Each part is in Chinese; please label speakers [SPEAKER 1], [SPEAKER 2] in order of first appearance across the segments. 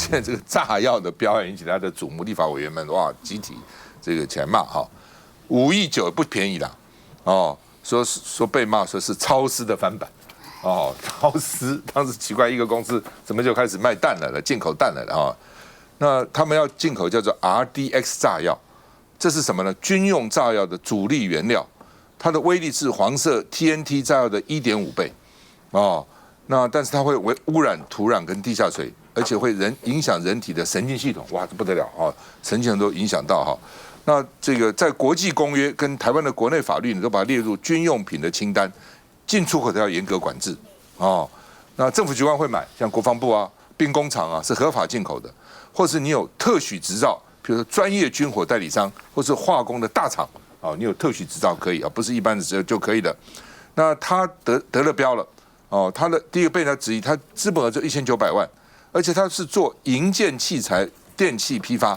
[SPEAKER 1] 现在这个炸药的标案引起大家的瞩目，立法委员们哇集体这个起来骂哈，5亿9不便宜啦，哦，说被骂说是超思的翻版，哦，超思当时奇怪一个公司怎么就开始卖弹了，进口弹了啊？那他们要进口叫做 RDX 炸药，这是什么呢？军用炸药的主力原料，它的威力是黄色 TNT 炸药的1.5倍，哦。那但是它会污染土壤跟地下水，而且会影响人体的神经系统，哇，这不得了啊！神经都影响到哈。那这个在国际公约跟台湾的国内法律，你都把它列入军用品的清单，进出口都要严格管制哦。那政府机关会买，像国防部啊、兵工厂啊是合法进口的，或是你有特许执照，比如说专业军火代理商或是化工的大厂啊，你有特许执照可以啊，不是一般的执照就可以的。那他得了标了。哦，他的第一个被人家质疑，他资本额就1900万，而且他是做营建器材、电器批发，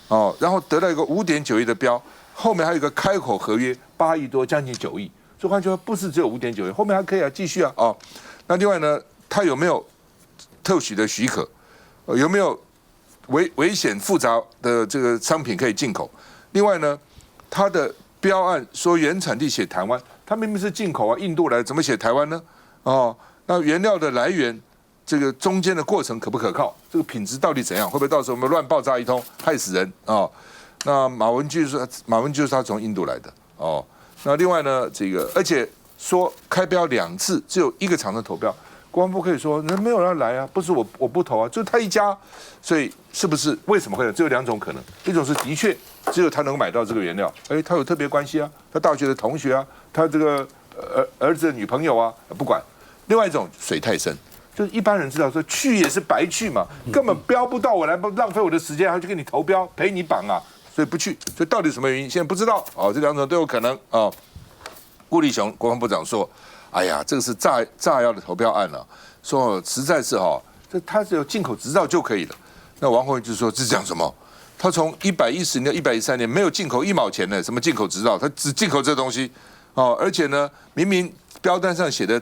[SPEAKER 1] 哦，然后得到一个5.9亿的标，后面还有一个开口合约8亿多，将近9亿，所以换句话说，不是只有5.9亿，后面还可以继续啊，哦，那另外呢，他有没有特许的许可？有没有危险复杂的这个商品可以进口？另外呢，他的标案说原产地写台湾，他明明是进口啊，印度来，怎么写台湾呢？哦，那原料的来源，这个中间的过程可不可靠？这个品质到底怎样？会不会到时候我们乱爆炸一通，害死人啊？哦，那马文君是他从印度来的哦。那另外呢，这个而且说开标2次，只有1个厂商投标，国防部可以说人没有人来啊，不是我不投啊，就是他一家，所以是不是为什么会有？只有2种可能，一种是的确只有他能买到这个原料，哎，他有特别关系啊，他大学的同学啊，他这个儿子的女朋友啊，不管。另外一种水太深，就是一般人知道说去也是白去嘛，根本标不到，我来浪费我的时间，还去给你投标，赔你绑啊，所以不去。所以到底什么原因，现在不知道哦，这2种都有可能哦。顾立雄国防部长说：“哎呀，这个是炸药的投标案了，说实在是哈，这他只有进口执照就可以了。”那王宏宇就说：“这讲什么？他从110年、113年没有进口1毛钱的什么进口执照，他只进口这东西哦，而且呢，明明标单上写的。”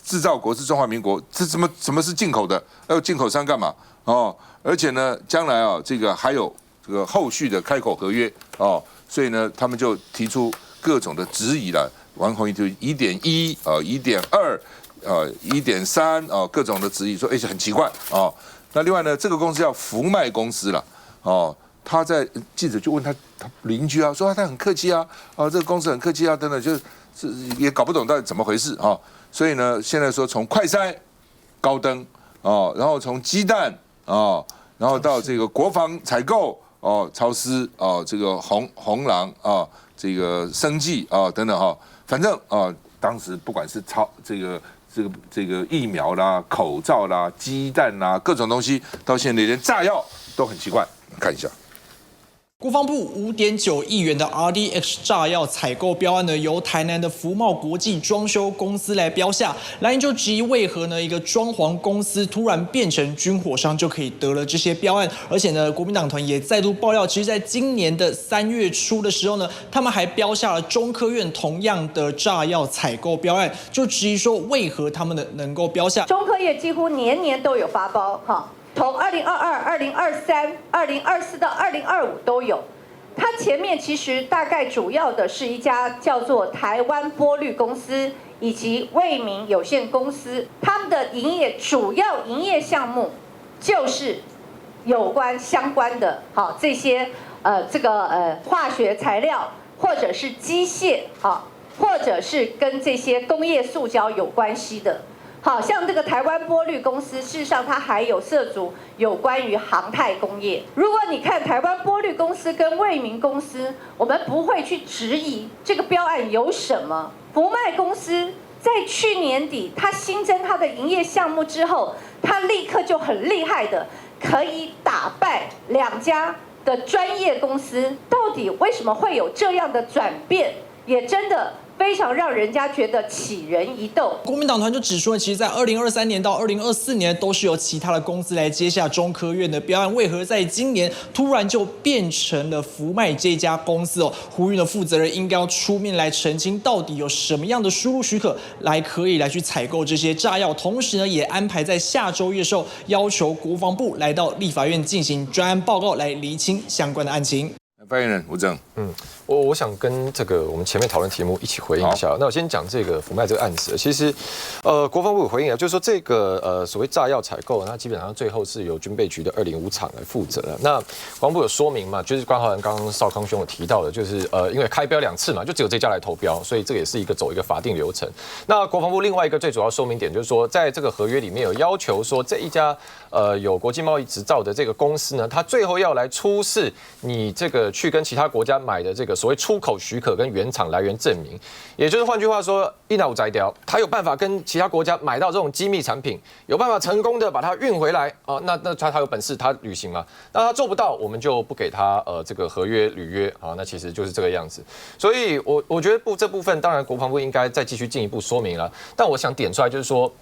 [SPEAKER 1] 制造国是中华民国，这什么是进口的？要进口商干嘛？哦，而且呢，将来啊，这个还有这个后续的开口合约哦，所以呢，他们就提出各种的质疑了。王宏宇就1.11.21.3各种的质疑，说很奇怪哦。那另外呢，这个公司叫福迈公司了哦。他在记者就问他邻居啊，说他很客气啊，这个公司很客气啊，等等，就是也搞不懂到底怎么回事啊。所以呢，现在说从快筛、高登哦，然后从鸡蛋哦，然后到这个国防采购哦，超思哦，这个红狼啊，这个生技啊等等哈，反正当时不管是这个疫苗啦、口罩啦、鸡蛋啦，各种东西，到现在连炸药都很奇怪，看一下。
[SPEAKER 2] 国防部5.9亿元的 RDX 炸药采购标案呢，由台南的福茂国际装修公司来标下。来源就质疑为何呢一个装潢公司突然变成军火商就可以得了这些标案？而且呢，国民党团也再度爆料，其实在今年的3月初的时候呢，他们还标下了中科院同样的炸药采购标案，就质疑说为何他们能够标下？
[SPEAKER 3] 中科院几乎年年都有发包哈。从2022、2023、2024到2025都有，它前面其实大概主要的是一家叫做台湾玻璃公司以及卫明有限公司，他们的主要营业项目就是有关相关的这些化学材料或者是机械或者是跟这些工业塑胶有关系的。好像这个台湾玻璃公司，事实上它还有涉足有关于航太工业。如果你看台湾玻璃公司跟卫明公司，我们不会去质疑这个标案有什么。福迈公司在去年底，它新增它的营业项目之后，它立刻就很厉害的可以打败2家的专业公司。到底为什么会有这样的转变？也真的非常让人家觉得起人疑窦。
[SPEAKER 2] 国民党团就指出呢，其实在2023年到2024年都是由其他的公司来接下中科院的标案，为何在今年突然就变成了福迈这家公司哦？呼吁的负责人应该要出面来澄清，到底有什么样的输入许可可以来去采购这些炸药，同时呢，也安排在下周一的时候要求国防部来到立法院进行专案报告，来厘清相关的案情。
[SPEAKER 1] 发言人吴峥，
[SPEAKER 4] 我想跟这个我们前面讨论题目一起回应一下。那我先讲这个福迈这个案子，其实，国防部有回应了，就是说这个所谓炸药采购，那基本上最后是由军备局的205厂来负责的。那国防部有说明嘛，就是刚刚少康兄有提到的，就是因为开标2次嘛，就只有这家来投标，所以这个也是走一个法定流程。那国防部另外一个最主要说明点就是说，在这个合约里面有要求说，这一家有国际贸易执照的这个公司呢，它最后要来出示你这个去跟其他国家买的这个所谓出口许可跟原厂来源证明，也就是换句话说，一拿五摘掉，他有办法跟其他国家买到这种机密产品，有办法成功的把它运回来啊，那他有本事他履行嘛，那他做不到，我们就不给他这个合约履约啊，那其实就是这个样子。所以我觉得这部分当然国防部应该再继续进一步说明了，但我想点出来就是说。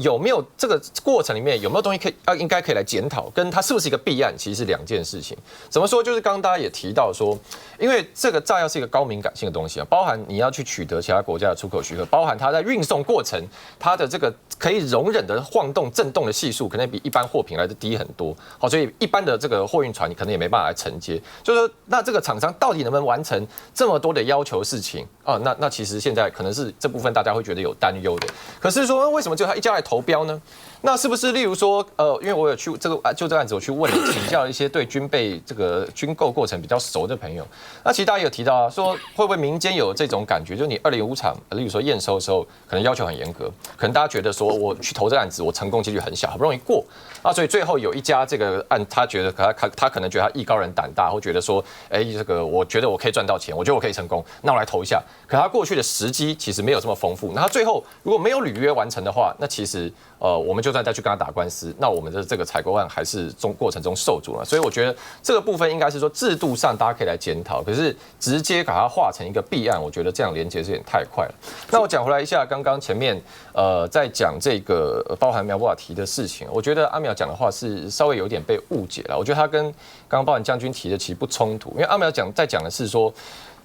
[SPEAKER 4] 有没有这个过程里面有没有东西应该可以来检讨，跟它是不是一个弊案，其实是2件事情。怎么说？就是刚刚大家也提到说，因为这个炸药是一个高敏感性的东西啊，包含你要去取得其他国家的出口许可，包含它在运送过程它的这个可以容忍的晃动、震动的系数，可能比一般货品来的低很多。好，所以一般的这个货运船你可能也没办法来承接。就是说，那这个厂商到底能不能完成这么多的要求事情啊？那其实现在可能是这部分大家会觉得有担忧的。可是说为什么就他一家来投标呢？那是不是例如说，因为我有去就这个案子，我去问请教一些对军备这个军购过程比较熟的朋友。那其实大家有提到啊，说会不会民间有这种感觉，就是你205厂，例如说验收的时候，可能要求很严格，可能大家觉得说我去投这个案子，我成功几率很小，好不容易过啊，所以最后有一家这个案，他觉得他可能觉得他艺高人胆大，或觉得说，这个我觉得我可以赚到钱，我觉得我可以成功，那我来投一下。可他过去的时机其实没有这么丰富，那他最后如果没有履约完成的话，那其实我们就算再去跟他打官司，那我们的这个采购案还是过程中受阻了。所以我觉得这个部分应该是说制度上大家可以来检讨，可是直接把它化成一个弊案，我觉得这样连结是有点太快了。那我讲回来一下，刚刚前面在讲这个包含苗博雅提的事情，我觉得阿苗讲的话是稍微有点被误解了。我觉得他跟刚刚包含将军提的其实不冲突，因为阿苗在讲的是说。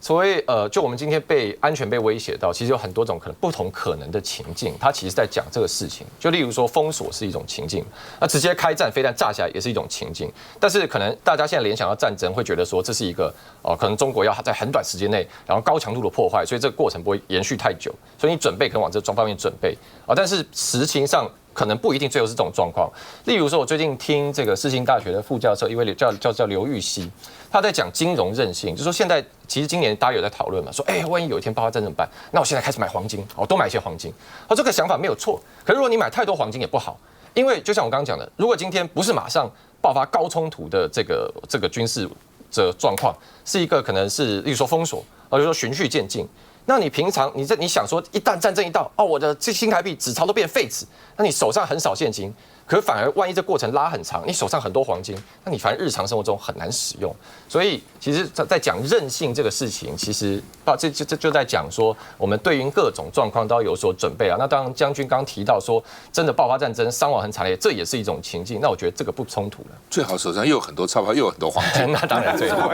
[SPEAKER 4] 所谓就我们今天安全被威胁到，其实有很多种不同可能的情境，它其实在讲这个事情。就例如说封锁是一种情境，那直接开战飞弹炸起来也是一种情境。但是可能大家现在联想到战争，会觉得说这是一个可能中国要在很短时间内，然后高强度的破坏，所以这个过程不会延续太久，所以你准备可能往这双方面准备但是实情上。可能不一定最后是这种状况。例如说，我最近听这个世新大学的副教授，一位叫刘玉溪，他在讲金融韧性，就说现在其实今年大家有在讨论嘛，说万一有一天爆发战怎么办？那我现在开始买黄金，多买一些黄金。这个想法没有错，可是如果你买太多黄金也不好，因为就像我刚刚讲的，如果今天不是马上爆发高冲突的这个军事的状况，是一个可能是例如说封锁，就是说循序渐进。那你平常你想说，一旦战争一到，我的这新台币纸钞都变废纸，那你手上很少现金，可是反而万一这过程拉很长，你手上很多黄金，那你反正日常生活中很难使用。所以其实在讲韧性这个事情，其实这就在讲说，我们对于各种状况都要有所准备啊。那当然将军刚提到说，真的爆发战争，伤亡很惨烈，这也是一种情境。那我觉得这个不冲突了。
[SPEAKER 1] 最好手上又有很多钞票，又有很多黄金，
[SPEAKER 4] 那当然最好。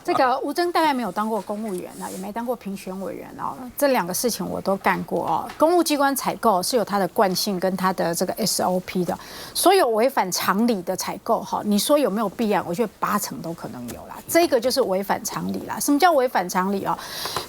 [SPEAKER 5] 这个吴峥大概没有当过公务员也没当过评选委员这2个事情我都干过公务机关采购是有它的惯性跟它的这个 SOP 的，所有违反常理的采购你说有没有弊案？我觉得80%都可能有啦。这个就是违反常理啦。什么叫违反常理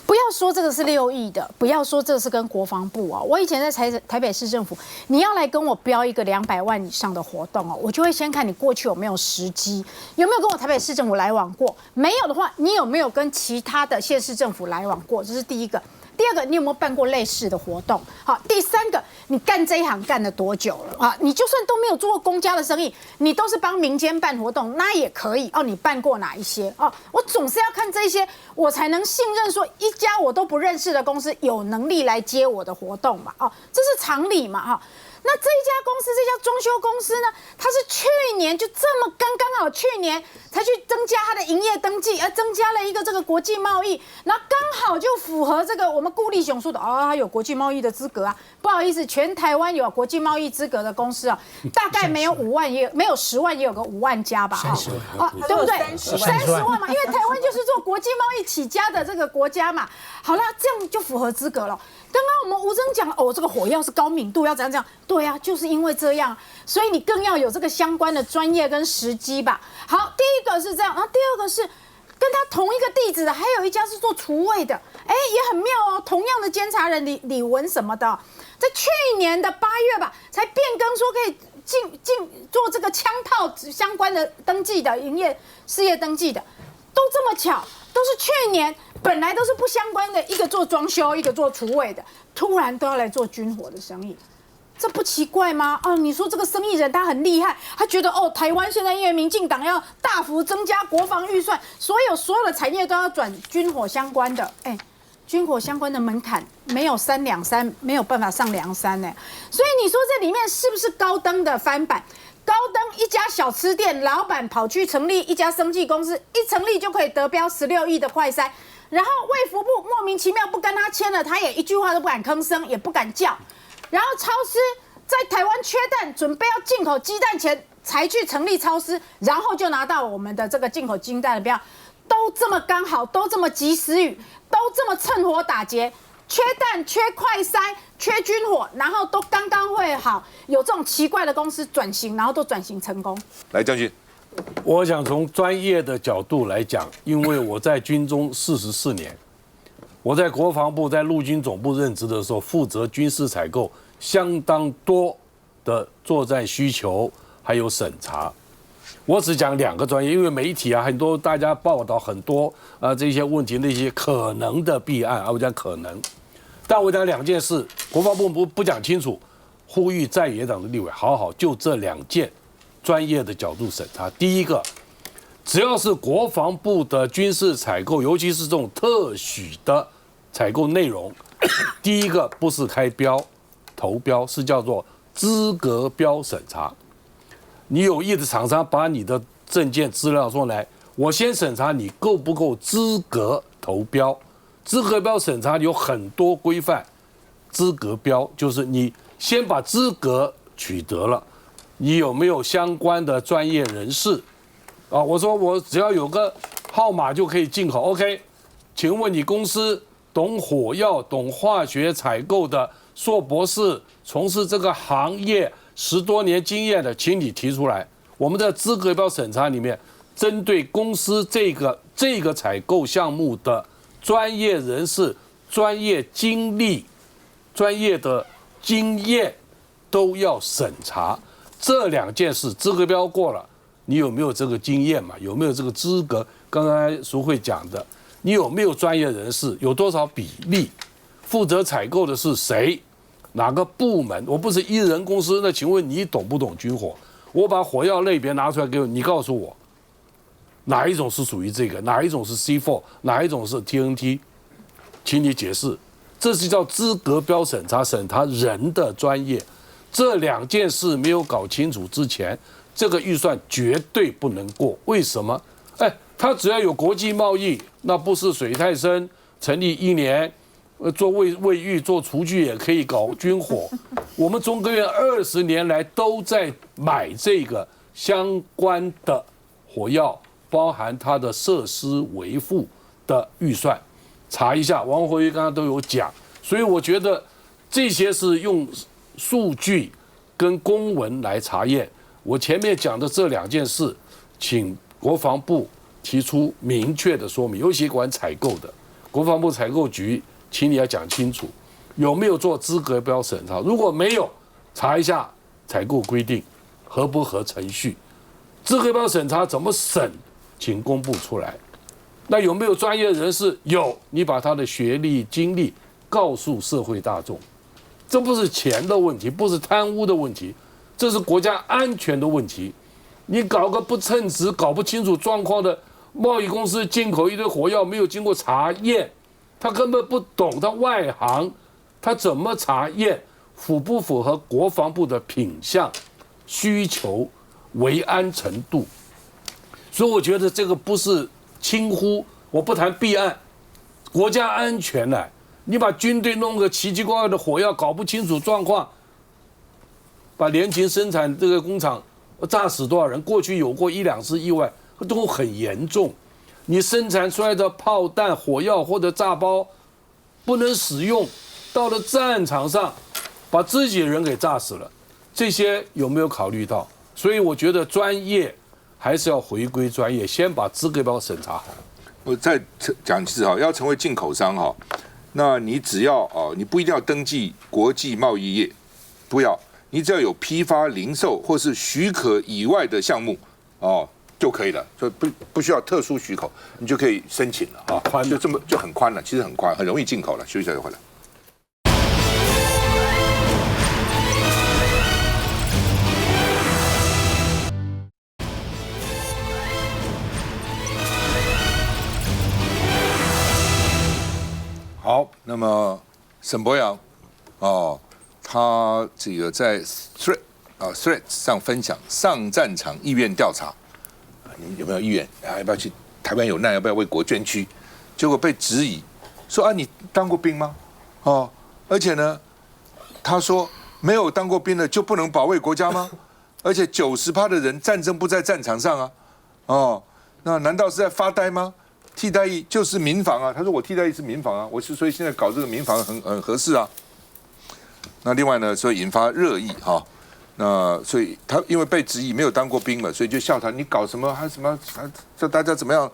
[SPEAKER 5] 不要说这个是6亿的，不要说这是跟国防部我以前在台北市政府，你要来跟我标一个200万以上的活动我就会先看你过去有没有时机，有没有跟我台北市政府来往过。没有的话，你有没有跟其他的县市政府来往过？这是第一个。第二个，你有没有办过类似的活动？第三个，你干这一行干了多久了你就算都没有做过公家的生意，你都是帮民间办活动，那也可以你办过哪一些我总是要看这些，我才能信任说一家我都不认识的公司有能力来接我的活动嘛这是常理嘛那这一家公司，这家装修公司呢，它是去年就这么刚好，去年才去增加它的营业登记，而增加了一个这个国际贸易，然后刚好就符合这个我们顾立雄说的它有国际贸易的资格啊。不好意思，全台湾有国际贸易资格的公司啊，大概没有5万，也没有10万，也有个5万家吧，对不对？30万嘛，因为台湾就是做国际贸易起家的这个国家嘛。好了，这样就符合资格了。刚刚我们吴峥讲这个火药是高敏度，要怎样？对啊，就是因为这样，所以你更要有这个相关的专业跟时机吧。好，第一个是这样，然后第二个是跟他同一个地址的，还有一家是做厨卫的，也很妙哦。同样的监察人李文什么的，在去年的8月吧，才变更说可以进做这个枪炮相关的登记的营业事业登记的，都这么巧，都是去年本来都是不相关的，一个做装修，一个做厨卫的，突然都要来做军火的生意。这不奇怪吗？你说这个生意人他很厉害，他觉得台湾现在因为民进党要大幅增加国防预算，所有的产业都要转军火相关的。军火相关的门槛没有3两3，没有办法上梁山呢。所以你说这里面是不是高登的翻版？高登一家小吃店老板跑去成立一家生技公司，一成立就可以得标16亿的快筛，然后卫福部莫名其妙不跟他签了，他也一句话都不敢吭声，也不敢叫。然后超市在台湾缺蛋，准备要进口鸡蛋前才去成立超市，然后就拿到我们的这个进口鸡蛋的标，都这么刚好，都这么及时雨，都这么趁火打劫，缺蛋、缺快筛、缺军火，然后都刚刚会好，有这种奇怪的公司转型，然后都转型成功。
[SPEAKER 1] 来，将军，
[SPEAKER 6] 我想从专业的角度来讲，因为我在军中44年。我在国防部、在陆军总部任职的时候，负责军事采购相当多的作战需求，还有审查。我只讲2个专业，因为媒体很多大家报道很多这些问题，那些可能的弊案我讲可能。但我讲2件事，国防部不讲清楚，呼吁在野党的立委好好就这2件专业的角度审查。第一个。只要是国防部的军事采购，尤其是这种特许的采购内容，第一个不是开标、投标，是叫做资格标审查。你有意的厂商把你的证件资料送来，我先审查你够不够资格投标。资格标审查有很多规范，资格标就是你先把资格取得了，你有没有相关的专业人士？我说我只要有个号码就可以进口 ，OK？ 请问你公司懂火药、懂化学采购的硕博士，从事这个行业10多年经验的，请你提出来。我们的资格标审查里面，针对公司这个采购项目的专业人士、专业经历、专业的经验都要审查。这2件事，资格标过了。你有没有这个经验嘛？有没有这个资格？刚才淑慧讲的，你有没有专业人士？有多少比例？负责采购的是谁？哪个部门？我不是一人公司，那请问你懂不懂军火？我把火药类别拿出来给你告诉我，哪一种是属于这个？哪一种是 C4？ 哪一种是 TNT？ 请你解释。这是叫资格标审查，审查人的专业。这2件事没有搞清楚之前，这个预算绝对不能过。为什么？他只要有国际贸易，那不是水太深成立1年，做卫浴、做厨具也可以搞军火。我们中科院20年来都在买这个相关的火药，包含它的设施维护的预算。查一下，王国瑜刚刚都有讲，所以我觉得这些是用数据跟公文来查验。我前面讲的这2件事，请国防部提出明确的说明，尤其管采购的，国防部采购局，请你要讲清楚，有没有做资格标审查？如果没有，查一下采购规定合不合程序，资格标审查怎么审，请公布出来。那有没有专业人士？有，你把他的学历、经历告诉社会大众，这不是钱的问题，不是贪污的问题。这是国家安全的问题，你搞个不称职、搞不清楚状况的贸易公司进口一堆火药，没有经过查验，他根本不懂，他外行，他怎么查验？符不符合国防部的品项、需求、维安程度。所以我觉得这个不是轻忽，我不谈弊案，国家安全呢，你把军队弄个奇奇怪怪的火药，搞不清楚状况，把联勤生产这个工厂炸死多少人？过去有过1、2次意外，都很严重。你生产出来的炮弹、火药或者炸包不能使用，到了战场上把自己人给炸死了，这些有没有考虑到？所以我觉得专业还是要回归专业，先把资格表审查好。
[SPEAKER 1] 我再讲一次哈，要成为进口商哈，那你只要你不一定要登记国际贸易业，不要，你只要有批发、零售或是许可以外的项目就可以了，所以不需要特殊许可，你就可以申请了啊，就这么就很宽了，其实很宽，很容易进口了。休息一下就回来。好，那么沈伯洋他这个在 Threads 上分享上战场意愿调查。你们有没有意愿？要不要去台湾有难？要不要为国捐躯？结果被质疑，说你当过兵吗？而且呢，他说没有当过兵的就不能保卫国家吗？而且90%的人战争不在战场上啊，那难道是在发呆吗？替代役就是民防啊，他说我替代役是民防啊，所以现在搞这个民防很合适啊。那另外呢，所以引发热议那所以他因为被质疑没有当过兵嘛，所以就笑他，你搞什么还什么，叫大家怎么样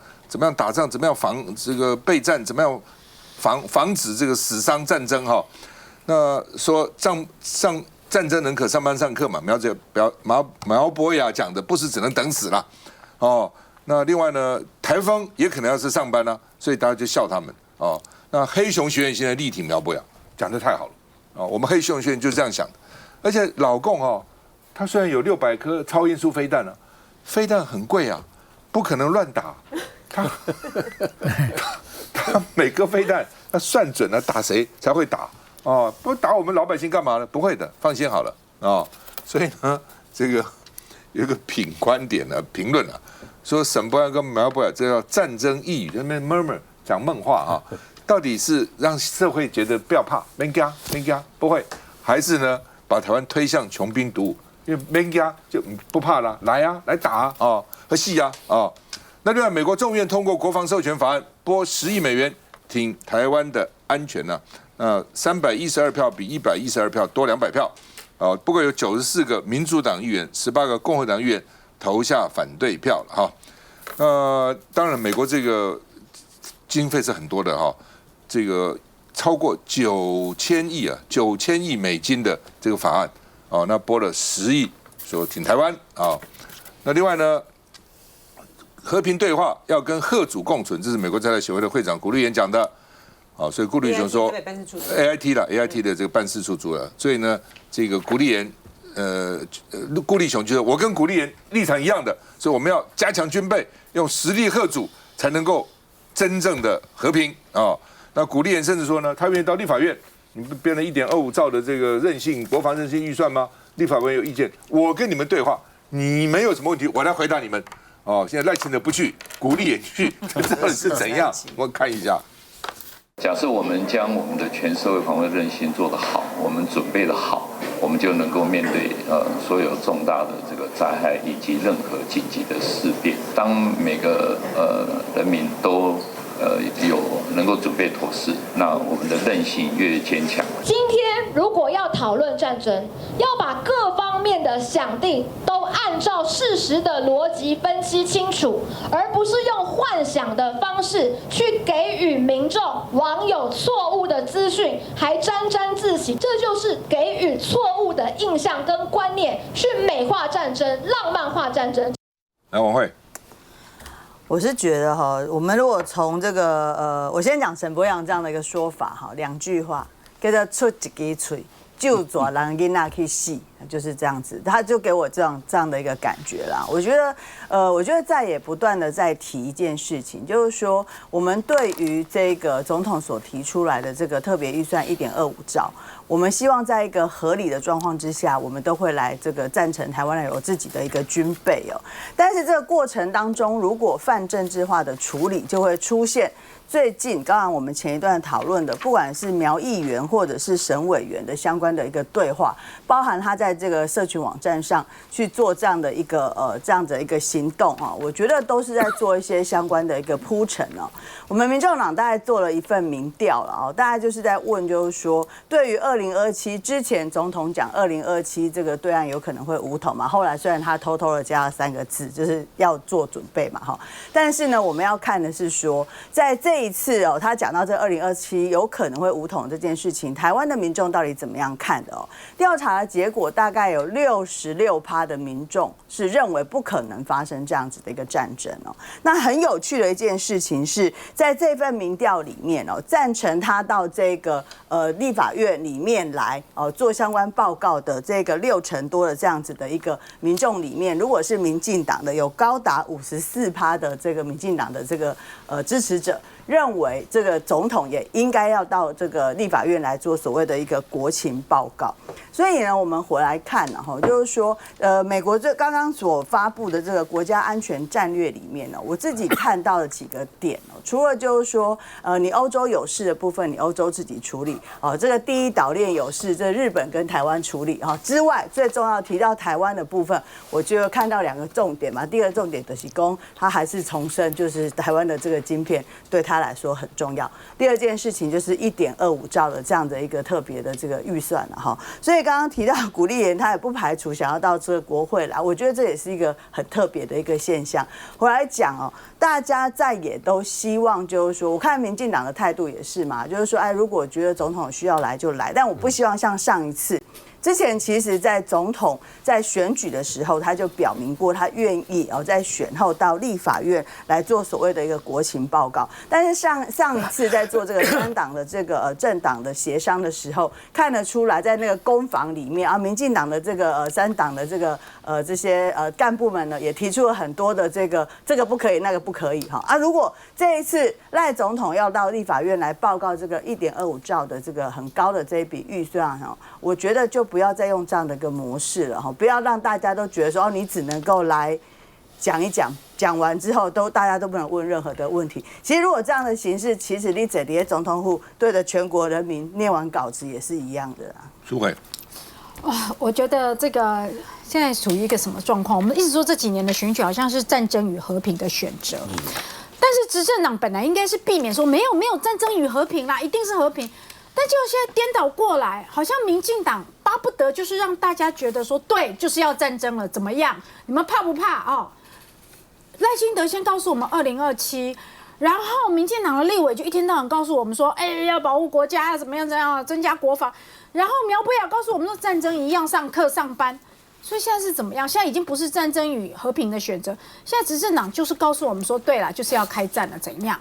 [SPEAKER 1] 打仗，怎么样防这个备战，怎么样防止这个死伤战争那说上战争人可上班上课嘛，苗博雅讲的不是只能等死了那另外呢，台风也可能要是上班啊，所以大家就笑他们那黑熊学院现在力挺苗博雅，讲得太好了我们黑熊学院就是这样想的，而且老共他虽然有600颗超音速飞弹飞弹很贵啊，不可能乱打，他每个飞弹要算准了打谁才会打不打我们老百姓干嘛呢？不会的，放心好了所以呢，这个有一个观点评论说沈伯洋跟苗博雅这叫战争抑郁，在那边 murmur 讲梦话到底是让社会觉得不要怕，没惊不会，还是呢把台湾推向穷兵黩武？因为没惊就不怕了，来打和戏那另外，美国众议院通过国防授权法案，拨10亿美元挺台湾的安全312票比112票多200票不过有94个民主党议员，18个共和党议员投下反对票了当然，美国这个经费是很多的这个超过9000亿美金的这个法案那拨了10亿，说挺台湾那另外呢，和平对话要跟贺主共存，这是美国在台协会的会长古立言讲的所以顾立雄说 AIT 的这个办事处主任，所以呢，这个古立言顾立雄觉得我跟古立言立场一样的，所以我们要加强军备，用实力贺主才能够真正的和平那古立言甚至说呢，他愿意到立法院，你不编了1.25兆的这个国防韧性预算吗？立法委员有意见，我跟你们对话，你们有什么问题，我来回答你们现在赖清德不去，古立言去，这到底是怎样？我看一下。
[SPEAKER 7] 假设我们将我们的全社会防卫韧性做得好，我们准备得好，我们就能够面对所有重大的这个灾害以及任何紧急的事变。当每个人民都能够准备妥适，那我们的韧性越坚强。
[SPEAKER 8] 今天如果要讨论战争，要把各方面的想定都按照事实的逻辑分析清楚，而不是用幻想的方式去给予民众网友错误的资讯，还沾沾自喜，这就是给予错误的印象跟观念，去美化战争、浪漫化战争。
[SPEAKER 1] 来，王慧。
[SPEAKER 9] 我是觉得我们如果从这个我先讲沈伯洋这样的一个说法2句话，叫做出一支嘴，就抓人囡仔去死，就是这样子，他就给我这样的一个感觉啦。我觉得再也不断的在提一件事情，就是说我们对于这个总统所提出来的这个特别预算1.25兆，我们希望在一个合理的状况之下，我们都会来这个赞成台湾人有自己的一个军备哦。但是这个过程当中，如果泛政治化的处理，就会出现最近刚刚我们前一段讨论的，不管是苗议员或者是省委员的相关的一个对话，包含他在这个社群网站上去做这样的一个行动啊，我觉得都是在做一些相关的一个铺陈哦。我们民众党大概做了一份民调了哦，大概就是在问，就是说对于2027之前总统讲2027这个对岸有可能会武统嘛，后来虽然他偷偷的加了3个字，就是要做准备嘛哈，但是呢，我们要看的是说，在这一次哦，他讲到这2027有可能会武统这件事情，台湾的民众到底怎么样看的哦？调查的结果大概有66%的民众是认为不可能发生这样子的一个战争哦。那很有趣的一件事情是，在这份民调里面哦，赞成他到这个立法院里面来做相关报告的这个60%多的这样子的一个民众里面，如果是民进党的，有高达54%的这个民进党的这个支持者，认为这个总统也应该要到这个立法院来做所谓的一个国情报告。所以呢，我们回来看呢，就是说，美国这刚刚所发布的这个国家安全战略里面呢，我自己看到了几个点哦。除了就是说，你欧洲有事的部分，你欧洲自己处理哦，这个第一岛链有事，这日本跟台湾处理哈之外，最重要提到台湾的部分，我就看到2个重点嘛。第2个重点就是说，他还是重申，就是台湾的这个晶片对他来说很重要。第2件事情就是1.25兆的这样的一个特别的这个预算了哈。所以刚刚提到古立言，他也不排除想要到这个国会来，我觉得这也是一个很特别的一个现象。回来讲哦，大家在也都希望就是说，我看民进党的态度也是嘛，就是说，如果觉得总统需要来就来，但我不希望像上一次。之前其实，在总统在选举的时候，他就表明过他愿意在选后到立法院来做所谓的一个国情报告。但是上一次在做这个3党的这个政党的协商的时候，看得出来在那个攻防里面民进党的这个3党的这个这些干部们呢，也提出了很多的这个不可以那个不可以哈如果这一次赖总统要到立法院来报告这个1.25兆的这个很高的这一笔预算我觉得就不要再用这样的一个模式了不要让大家都觉得说你只能够来讲一讲，讲完之后大家都不能问任何的问题。其实如果这样的形式，其实你在总统府对着全国人民念完稿子也是一样的啦。
[SPEAKER 1] 淑慧，
[SPEAKER 5] 我觉得这个现在处于一个什么状况？我们一直说这几年的选举好像是战争与和平的选择，但是执政党本来应该是避免说没有战争与和平啦，一定是和平。但结果现在颠倒过来，好像民进党巴不得就是让大家觉得说，对，就是要战争了，怎么样？你们怕不怕赖清德先告诉我们2027，然后民进党的立委就一天到晚告诉我们说，要保护国家，怎么样增加国防。然后苗博雅告诉我们说，战争一样上课上班。所以现在是怎么样？现在已经不是战争与和平的选择，现在执政党就是告诉我们说，对了，就是要开战了，怎样？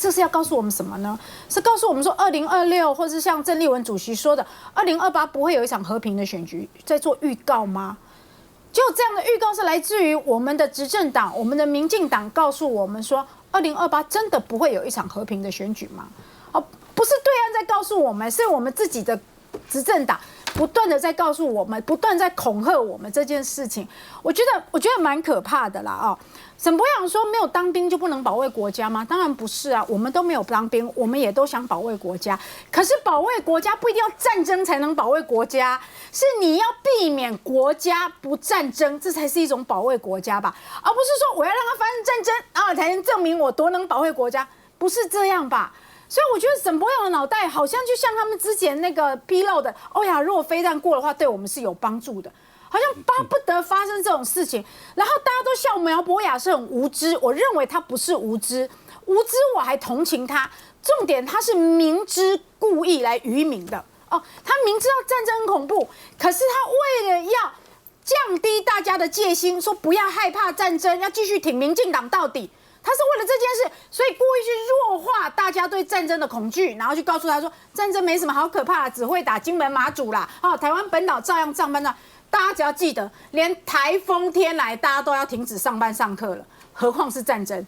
[SPEAKER 5] 这是要告诉我们什么呢？是告诉我们说，2026或是像郑丽文主席说的，2028不会有一场和平的选举，在做预告吗？就这样的预告是来自于我们的执政党，我们的民进党告诉我们说，2028真的不会有一场和平的选举吗？不是对岸在告诉我们，是我们自己的执政党不断的在告诉我们，不断在恐吓我们这件事情，我觉得蛮可怕的啦沈博阳说没有当兵就不能保卫国家吗？当然不是啊，我们都没有当兵，我们也都想保卫国家。可是保卫国家不一定要战争才能保卫国家，是你要避免国家不战争，这才是一种保卫国家吧，而不是说我要让它发生战争才能证明我多能保卫国家，不是这样吧？所以我觉得沈博阳的脑袋好像就像他们之前那个披露的，如果飞弹过的话，对我们是有帮助的。好像巴不得发生这种事情，然后大家都笑苗博雅是很无知，我认为他不是无知，我还同情他。重点他是明知故意来愚民的他明知道战争很恐怖，可是他为了要降低大家的戒心，说不要害怕战争，要继续挺民进党到底。他是为了这件事，所以故意去弱化大家对战争的恐惧，然后去告诉他说战争没什么好可怕的，只会打金门马祖啦，台湾本岛照样上班的。大家只要记得，连台风天来，大家都要停止上班上课了，何况是战争？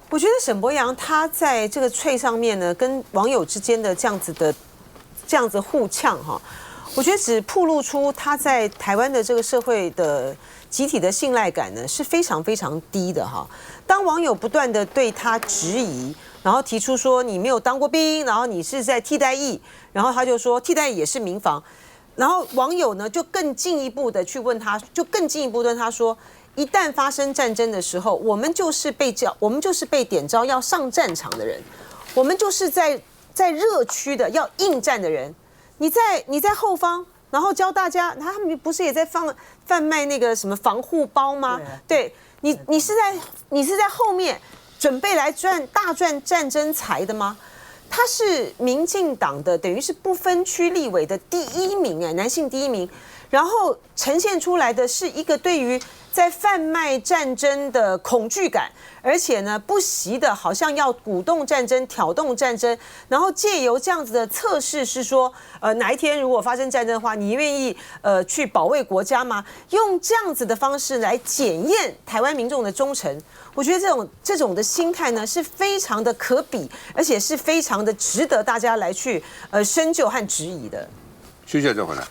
[SPEAKER 10] 我觉得沈伯洋他在这个脆上面呢，跟网友之间的这样子互呛哈，我觉得只暴露出他在台湾的这个社会的集体的信赖感呢是非常非常低的哈。当网友不断的对他质疑，然后提出说你没有当过兵，然后你是在替代役，然后他就说替代役也是民防，然后网友呢就更进一步的去问他，说。一旦发生战争的时候，我们就是被点召要上战场的人，我们就是在热区的要应战的人。你在后方，然后教大家，他们不是也在贩卖那个什么防护包吗？对，你是在后面准备来大赚战争财的吗？他是民进党的等于是不分区立委的第1名男性第1名，然后呈现出来的是一个对于在贩卖战争的恐惧感，而且呢不惜的好像要鼓动战争、挑动战争，然后借由这样子的测试是说，哪一天如果发生战争的话，你愿意去保卫国家吗？用这样子的方式来检验台湾民众的忠诚，我觉得这种的心态呢是非常的可比，而且是非常的值得大家来去深究和质疑的。
[SPEAKER 1] 休息一下再回来。